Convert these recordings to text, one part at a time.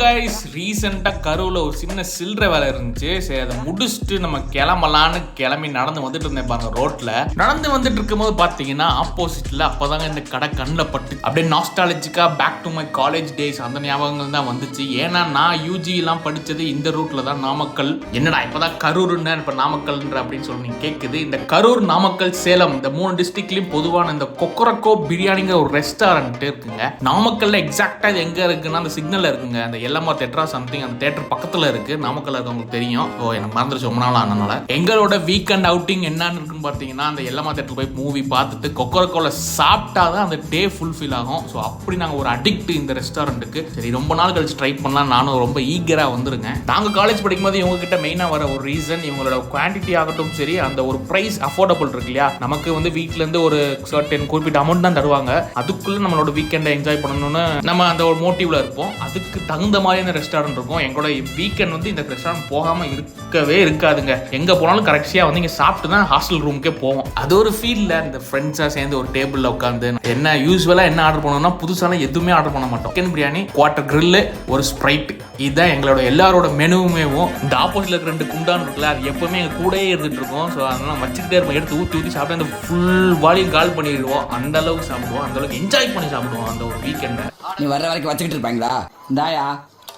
Guys, ரீசெண்டா கரூர்ல ஒரு சின்ன சில்லறை வேலை இருந்துச்சு. சரி, அதை முடிச்சுட்டு நம்ம கிளம்பலான்னு கிளம்பி நடந்து வந்துட்டு இருந்தேன் பாருங்க. ரோட்ல நடந்து வந்துட்டு இருக்கும்போது பாத்தீங்கன்னா ஆப்போசிட்ல அப்பதாங்க இந்த கடை கண்ணில் பட்டு அப்படியே நாஸ்டாலஜிக்கா back to my college days அந்த ஞாபகங்கள் தான் வந்துச்சு. ஏன்னா நான் யூஜி எல்லாம் படிச்சது இந்த ரூட்ல தான், நாமக்கல். என்னடா இப்பதான் கரூர்னு இப்ப நாமக்கல்ன்ற அப்படின்னு சொல்லி நீங்க கேக்குது. இந்த கரூர், நாமக்கல், சேலம் இந்த 3 டிஸ்ட்ரிக்ட்லயும் பொதுவான இந்த கொக்கரக்கோ பிரியாணிங்கிற ஒரு ரெஸ்டாரண்ட் இருக்குங்க. நாமக்கல்ல எக்ஸாக்டா இது எங்க இருக்குன்னா அந்த சிக்னல் இருக்குங்க, அந்த எல்எம்ஆர் தேட்டரா சம்திங், அந்த தேட்டர் பக்கத்துல இருக்கு. நாமக்கல்ல இருக்கவங்களுக்கு தெரியும். ஓ, எனக்கு மறந்துருச்சு ரொம்ப நாள் ஆனனால. எங்களோட வீக்கெண்ட் அவுட்டிங் என்னன்னு இருக்குன்னு பாத்தீங்கன்னா அந்த எல்எம்ஆர் தேட்டர் போய் மூவி பார்த்துட்டு கொக்கரக்கோல சாப்பிட்டாதான் அந்த டே ஃபுல்ஃபில் ஆகும். ஸோ அப்படி நாங்கள் ஒரு அடிக்ட் இந்த ரெஸ்டாரண்ட்டுக்கு. சரி, ரொம்ப நாள் கழிச்சு ட்ரை பண்ணலாம், நானும் ரொம்ப ஈகரா வந்துருங்க. நாங்க காலேஜ் படிக்கும்போது இவங்க கிட்ட மெயினா வர ஒரு ரீசன் இவங்களோட குவான்டிட்டி ஆகட்டும் சரி, அந்த ஒரு பிரைஸ் அஃபோர்டபுள் இருக்கு இல்லையா. நமக்கு வந்து வீட்ல இருந்து ஒரு சர்டன் குறிப்பிட்ட அமௌண்ட் தான் தருவாங்க. அதுக்குள்ள நம்மளோட வீக்கெண்டை என்ஜாய் பண்ணணும்னு நம்ம அந்த ஒரு மோட்டிவ்ல இருப்போம். அதுக்கு தகுந்த மாதிரியான ரெஸ்டாரண்ட் இருக்கும். எங்களோட வீக்கெண்ட் வந்து இந்த ரெஸ்டாரண்ட் போகாம இருக்கவே இருக்காதுங்க. எங்க போனாலும் கரெக்டாக வந்து இங்க சாப்பிட்டு தான் ஹாஸ்டல் ரூமுக்கே போவோம். அது ஒரு ஃபீல்ல இந்த ஃப்ரெண்ட்ஸா சேர்ந்து ஒரு டேபிள்ல உட்காந்து என்ன யூஸ்வலா என்ன ஆர்டர் பண்ணோம்னா புதுசாலாம் எதுவுமே ஆர்டர் பண்ண மாட்டோம். சிக்கன் பிரியாணி, குவார்டர் கிரில், ஒரு ஸ்ப்ரைட், இதுதான் எங்களோட எல்லாரோட மெனுவுமே. இந்த ஆப்போசிட்ல இருக்க 2 குண்டான் இருக்குல்ல, அது எப்பவுமே எங்க கூடயே இருந்துட்டு இருக்கோம். ஸோ அதெல்லாம் வச்சுக்கிட்டே இருப்போம். எடுத்து ஊற்றி சாப்பிட்டு அந்த ஃபுல் வாலியும் கால் பண்ணிடுவோம். அந்த அளவுக்கு சாப்பிடுவோம், அந்த அளவுக்கு என்ஜாய் பண்ணி சாப்பிடுவோம் அந்த ஒரு வீக்கெண்டை. நீ வர்ற வரைக்கும் வச்சுக்கிட்டு இருப்பாங்களா? இந்தாயா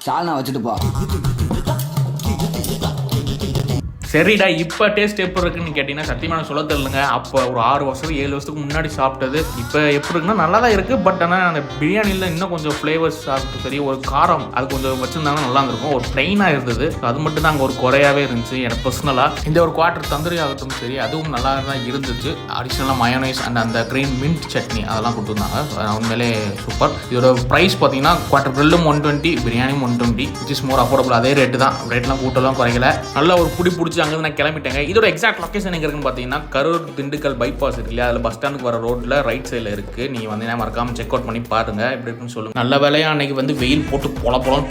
சால்னா வச்சுட்டு போ. சரிடா, இப்போ டேஸ்ட் எப்படி இருக்குன்னு கேட்டிங்கன்னா சத்தியமான சொல்ல தெரியலங்க. அப்போ ஒரு 6 வருஷம் 7 வருஷத்துக்கு முன்னாடி சாப்பிட்டது இப்போ எப்படி இருக்குன்னா நல்லா தான் இருக்குது. பட் ஆனால் அந்த பிரியாணியில் இன்னும் கொஞ்சம் ஃப்ளேவர்ஸ் ஆகட்டும் சரி, ஒரு காரம் அது கொஞ்சம் வச்சுருந்தாங்கன்னா நல்லா இருந்திருக்கும். ஒரு ப்ளைனாக இருந்தது, அது மட்டும் தான் அங்கே ஒரு குறையாவே இருந்துச்சு எனக்கு பர்சனலாக. இந்த ஒரு குவார்டர் தந்தூரி ஆகட்டும் சரி, அதுவும் நல்லா தான் இருந்துச்சு. அடிஷ்னலாக மயோனைஸ் அண்ட் அந்த கிரீன் மின்ட் சட்னி அதெல்லாம் கொடுத்துருந்தாங்க. உண்மையிலே சூப்பர். இதோட ப்ரைஸ் பார்த்தீங்கன்னா குவார்டர் கிரில்லும் 120, பிரியாணியும் 120, விச் இஸ் மோர் அஃபோர்டபுள். அதே ரேட்டு தான், ரேட்லாம் கூட்டெல்லாம் குறைக்கல. நல்லா ஒரு பிடிச்சி அங்கே நான் கிளம்பிட்டேங்க. இதோட எக்ஸாக்ட் லொகேஷன் எங்க இருக்குன்னு பார்த்தீங்கன்னா கரூர் திண்டுக்கல் பைபாஸ் இருக்கு இல்லையா, அதில் பஸ் ஸ்டாண்டுக்கு வர ரோட்ல ரைட் சைடில் இருக்கு. நீங்க வந்து மறக்காம செக் அவுட் பண்ணி பாருங்க எப்படி இருக்குன்னு சொல்லுங்க. நல்ல வேலையா அன்னைக்கு வந்து வெயில் போட்டு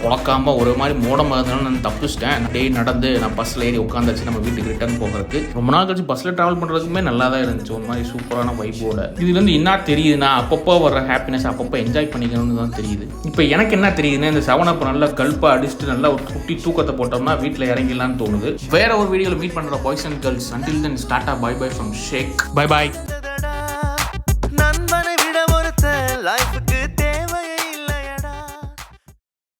பொழக்காம ஒரு மாதிரி மூடமாக இருந்தாலும் நான் தப்பிச்சிட்டேன். டே நடந்து நான் பஸ்ல ஏறி உட்காந்துச்சு நம்ம வீட்டுக்கு ரிட்டர்ன் போகிறதுக்கு. ரொம்ப நாள் கழிச்சு பஸ்ல டிராவல் பண்றதுக்குமே நல்லா தான் இருந்துச்சு, ஒரு மாதிரி சூப்பரான வைப்போட. இதுல இருந்து என்ன தெரியுதுன்னா அப்பப்போ வர ஹாப்பினஸ் அப்பப்போ என்ஜாய் பண்ணிக்கணும்னு தான் தெரியுது. இப்போ எனக்கு என்ன தெரியுதுன்னா இந்த 7up நல்லா கல்ப்பா அடிச்சுட்டு நல்லா ஒரு குட்டி தூக்கத்தை போட்டோம்னா வீட்டில் இறங்கிடலான்னு தோணுது. வேற ஒரு வீடியோவில் மீட் பண்ற boys and girls. Until then, Tata, bye bye from Sheikh. Bye bye.